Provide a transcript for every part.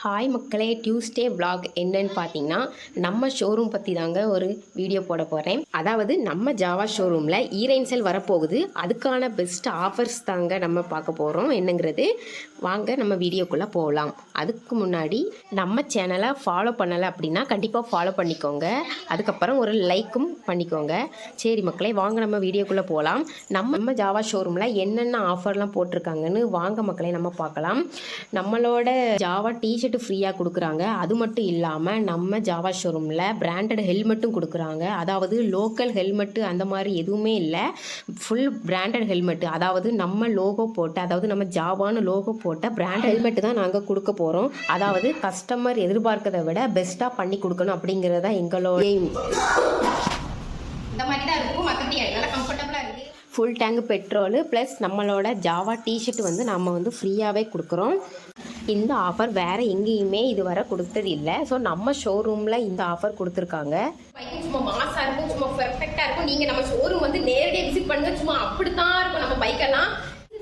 Hi மக்களே, Tuesday vlog என்னன்னு பார்த்தீங்கன்னா நம்ம ஷோரூம் பற்றி தாங்க ஒரு வீடியோ போட போகிறேன். அதாவது நம்ம ஜாவா ஷோரூமில் ஈரைன் சேல் வரப்போகுது. அதுக்கான பெஸ்ட் ஆஃபர்ஸ் தாங்க நம்ம பார்க்க போகிறோம். என்னங்கிறது வாங்க நம்ம வீடியோக்குள்ளே போகலாம். அதுக்கு முன்னாடி நம்ம சேனலை ஃபாலோ பண்ணலை அப்படின்னா கண்டிப்பாக ஃபாலோ பண்ணிக்கோங்க. அதுக்கப்புறம் ஒரு லைக்கும் பண்ணிக்கோங்க. சரி மக்களே, வாங்க நம்ம வீடியோக்குள்ளே போகலாம். நம்ம ஜாவா ஷோரூமில் என்னென்ன ஆஃபர்லாம் போட்டிருக்காங்கன்னு வாங்க மக்களே நம்ம பார்க்கலாம். நம்மளோட ஜாவா டிஷர்ட் ஃப்ரீயாக கொடுக்குறாங்க. அது மட்டும் இல்லாமல் நம்ம ஜாவா ஷோரூமில் பிராண்டட் ஹெல்மெட்டும் கொடுக்குறாங்க. அதாவது லோக்கல் ஹெல்மெட்டு அந்த மாதிரி எதுவுமே இல்லை, ஃபுல் பிராண்டட் ஹெல்மெட்டு. அதாவது நம்ம லோகோ போட்டு, அதாவது நம்ம ஜாவான்னு லோகோ போட்ட பிராண்ட் ஹெல்மெட்டு தான் நாங்கள் கொடுக்க போகிறோம். அதாவது கஸ்டமர் எதிர்பார்க்கறதை விட பெஸ்ட்டாக பண்ணி கொடுக்கணும் அப்படிங்கிறது தான் எங்களோட எய்ம். இந்த மாதிரி தான் இருக்கும், மற்றபடி நல்லா கம்ஃபர்டபுளாக இருக்குது. ஃபுல் டேங்க் பெட்ரோலு ப்ளஸ் நம்மளோட ஜாவா டிஷர்ட் வந்து நம்ம வந்து ஃப்ரீயாகவே கொடுக்குறோம். இந்த ஆஃபர் வேறு எங்கேயுமே இதுவரை கொடுத்தது இல்லை. ஸோ நம்ம ஷோரூமில் இந்த ஆஃபர் கொடுத்துருக்காங்க. சும்மா மாசாக இருக்கும், சும்மா பெர்ஃபெக்டாக இருக்கும். நீங்கள் நம்ம ஷோரூம் வந்து நேரடியாக விசிட் பண்ணுங்க, சும்மா அப்படித்தான் இருக்கும் நம்ம பைக்கெல்லாம்.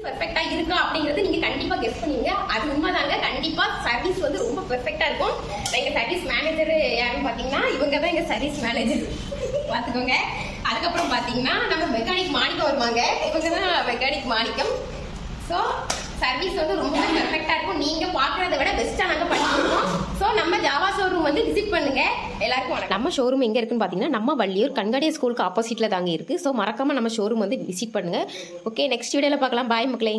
பெர்ஃபெக்டாக இருக்கா அப்படிங்கிறது நீங்கள் கண்டிப்பாக கெஸ் பண்ணுவீங்க. அது உண்மைதாங்க. கண்டிப்பாக சர்வீஸ் வந்து ரொம்ப பெர்ஃபெக்டாக இருக்கும். எங்கள் சர்வீஸ் மேனேஜர் யாருன்னு பார்த்தீங்கன்னா இவங்க தான் எங்கள் சர்வீஸ் மேனேஜர், பார்த்துக்கோங்க. அதுக்கப்புறம் பார்த்தீங்கன்னா நம்ம மெக்கானிக் மாணிக்கம் வருவாங்க. இவங்க தான் மெக்கானிக் மாணிக்கம். ஸோ சர்வீஸ் வந்து ரொம்ப பெர்ஃபெக்டாக இருக்கும். நீங்கள் பார்க்குறத விட பெஸ்ட்டாக நாங்கள் பண்ணிக்கிறோம். ஸோ நம்ம ஜாவா ஷோரூம் வந்து விசிட் பண்ணுங்க. எல்லாருக்கும் வணக்கம். நம்ம ஷோரூம் எங்கே இருக்குன்னு பார்த்தீங்கன்னா நம்ம வள்ளியூர் கண்காடியா ஸ்கூலுக்கு ஆப்போசிட்டில் தாங்க இருக்குது. ஸோ மறக்காமல் நம்ம ஷோரூம் வந்து விசிட் பண்ணுங்கள். ஓகே, நெக்ஸ்ட் வீடியோவில் பார்க்கலாம். பாய் மக்களே.